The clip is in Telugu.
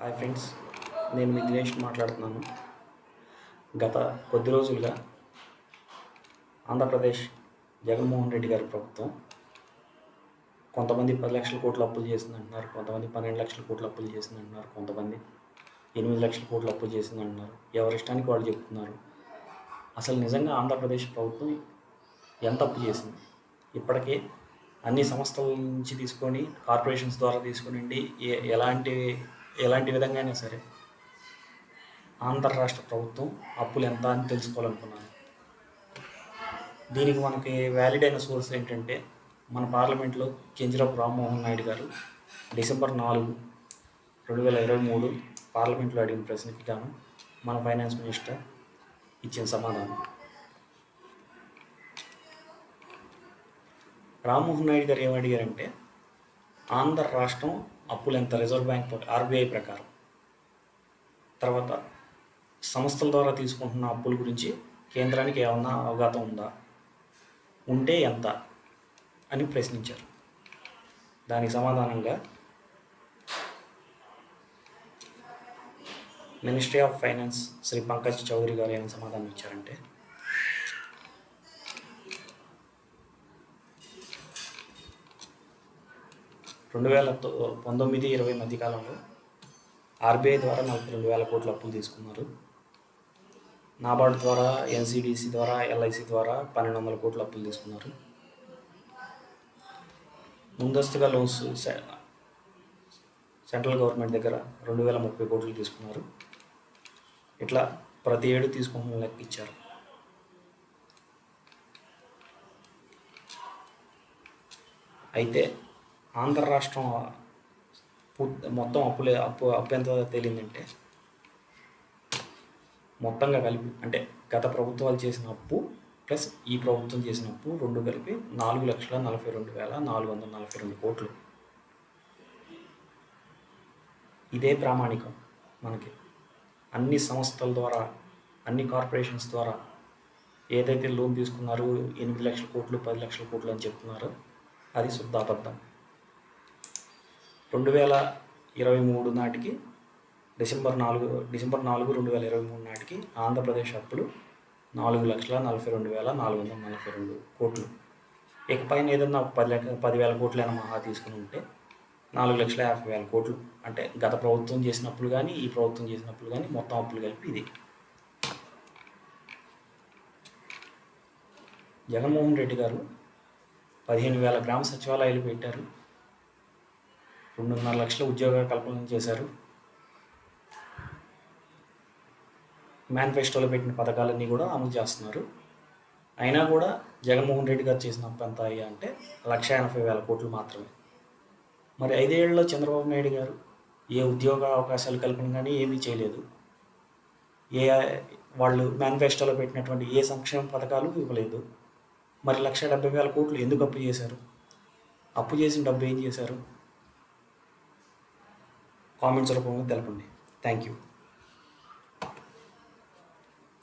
హాయ్ ఫ్రెండ్స్, నేను మీ దినేష్ మాట్లాడుతున్నాను. గత కొద్ది రోజులుగా ఆంధ్రప్రదేశ్ జగన్మోహన్ రెడ్డి గారి ప్రభుత్వం కొంతమంది 10 లక్షల కోట్లు అప్పులు చేసిందంటున్నారు, కొంతమంది 12 లక్షల కోట్లు అప్పులు చేసిందంటున్నారు, కొంతమంది 8 లక్షల కోట్లు అప్పులు చేసిందంటున్నారు. ఎవరి ఇష్టానికి వాళ్ళు చెప్తున్నారు. అసలు నిజంగా ఆంధ్రప్రదేశ్ ప్రభుత్వం ఎంత అప్పు చేసింది? ఇప్పటికే అన్ని సంస్థల నుంచి తీసుకొని కార్పొరేషన్స్ ద్వారా తీసుకుని ఎలాంటి విధంగా అయినా సరే ఆంధ్ర రాష్ట్ర ప్రభుత్వం అప్పులు ఎంత అని తెలుసుకోవాలనుకున్నాను. దీనికి మనకి వ్యాలిడ్ అయిన సోర్స్ ఏంటంటే మన పార్లమెంట్లో కింజరాపు రామ్మోహన్ నాయుడు గారు డిసెంబర్ 4, 2023 పార్లమెంట్లో అడిగిన ప్రశ్నకి గాను మన ఫైనాన్స్ మినిస్టర్ ఇచ్చిన సమాధానం. రామ్మోహన్ నాయుడు గారు ఏమడిగారంటే ఆంధ్ర రాష్ట్రం అప్పులు ఎంత రిజర్వ్ బ్యాంక్ ఆర్బీఐ ప్రకారం, తర్వాత సంస్థల ద్వారా తీసుకుంటున్న అప్పుల గురించి కేంద్రానికి ఏమన్నా అవగాహన ఉందా, ఉంటే ఎంత అని ప్రశ్నించారు. దానికి సమాధానంగా ministry of finance Shri Pankaj Chaudhary గారు ఏమైనా సమాధానం ఇచ్చారంటే, రెండు 2019-20 మధ్యకాలంలో ఆర్బీఐ ద్వారా 42,000 కోట్ల అప్పులు తీసుకున్నారు. నాబార్డు ద్వారా, ఎన్సీడీసీ ద్వారా, ఎల్ఐసి ద్వారా 1,200 కోట్ల అప్పులు తీసుకున్నారు. ముందస్తుగా లోన్స్ సెంట్రల్ గవర్నమెంట్ దగ్గర 2,030 కోట్లు తీసుకున్నారు. ఇట్లా ప్రతి ఏడు తీసుకుంటున్న లెక్క ఇచ్చారు. అయితే ఆంధ్ర రాష్ట్రం మొత్తం అప్పు ఎంత తేలిందంటే, మొత్తంగా కలిపి అంటే గత ప్రభుత్వాలు చేసిన అప్పు ప్లస్ ఈ ప్రభుత్వం చేసిన అప్పు రెండు కలిపి 4,42,442 కోట్లు. ఇదే ప్రామాణికం. మనకి అన్ని సంస్థల ద్వారా, అన్ని కార్పొరేషన్స్ ద్వారా ఏదైతే లోన్ తీసుకున్నారో 8 లక్షల కోట్లు, 10 లక్షల కోట్లు అని చెప్తున్నారో అది శుద్ధ అబద్ధం. 2023 నాటికి డిసెంబర్ 4, 2023 నాటికి ఆంధ్రప్రదేశ్ అప్పులు 4,42,442 కోట్లు. ఇకపైన ఏదన్నా 10,000 కోట్లైనా మహా తీసుకుని ఉంటే 4,50,000 కోట్లు. అంటే గత ప్రభుత్వం చేసిన అప్పులు కానీ, ఈ ప్రభుత్వం చేసిన అప్పులు కానీ, మొత్తం అప్పులు కలిపి ఇది. జగన్మోహన్ రెడ్డి గారు 15,000 గ్రామ సచివాలయాలు పెట్టారు, 2.5 లక్షల ఉద్యోగ కల్పన చేశారు. మేనిఫెస్టోలో పెట్టిన పథకాలన్నీ కూడా అమలు చేస్తున్నారు. అయినా కూడా జగన్మోహన్ రెడ్డి గారు చేసిన అప్పు ఎంత అయ్యా అంటే 1,80,000 కోట్లు మాత్రమే. మరి 5 ఏళ్లలో చంద్రబాబు నాయుడు గారు ఏ ఉద్యోగ అవకాశాలు కల్పన కానీ ఏమీ చేయలేదు. వాళ్ళు మేనిఫెస్టోలో పెట్టినటువంటి ఏ సంక్షేమ పథకాలు ఇవ్వలేదు. మరి 1,70,000 కోట్లు ఎందుకు అప్పు చేశారు? అప్పు చేసిన డబ్బు ఏం చేశారు? కామెంట్స్ రూపంలో తెలపండి. Thank you.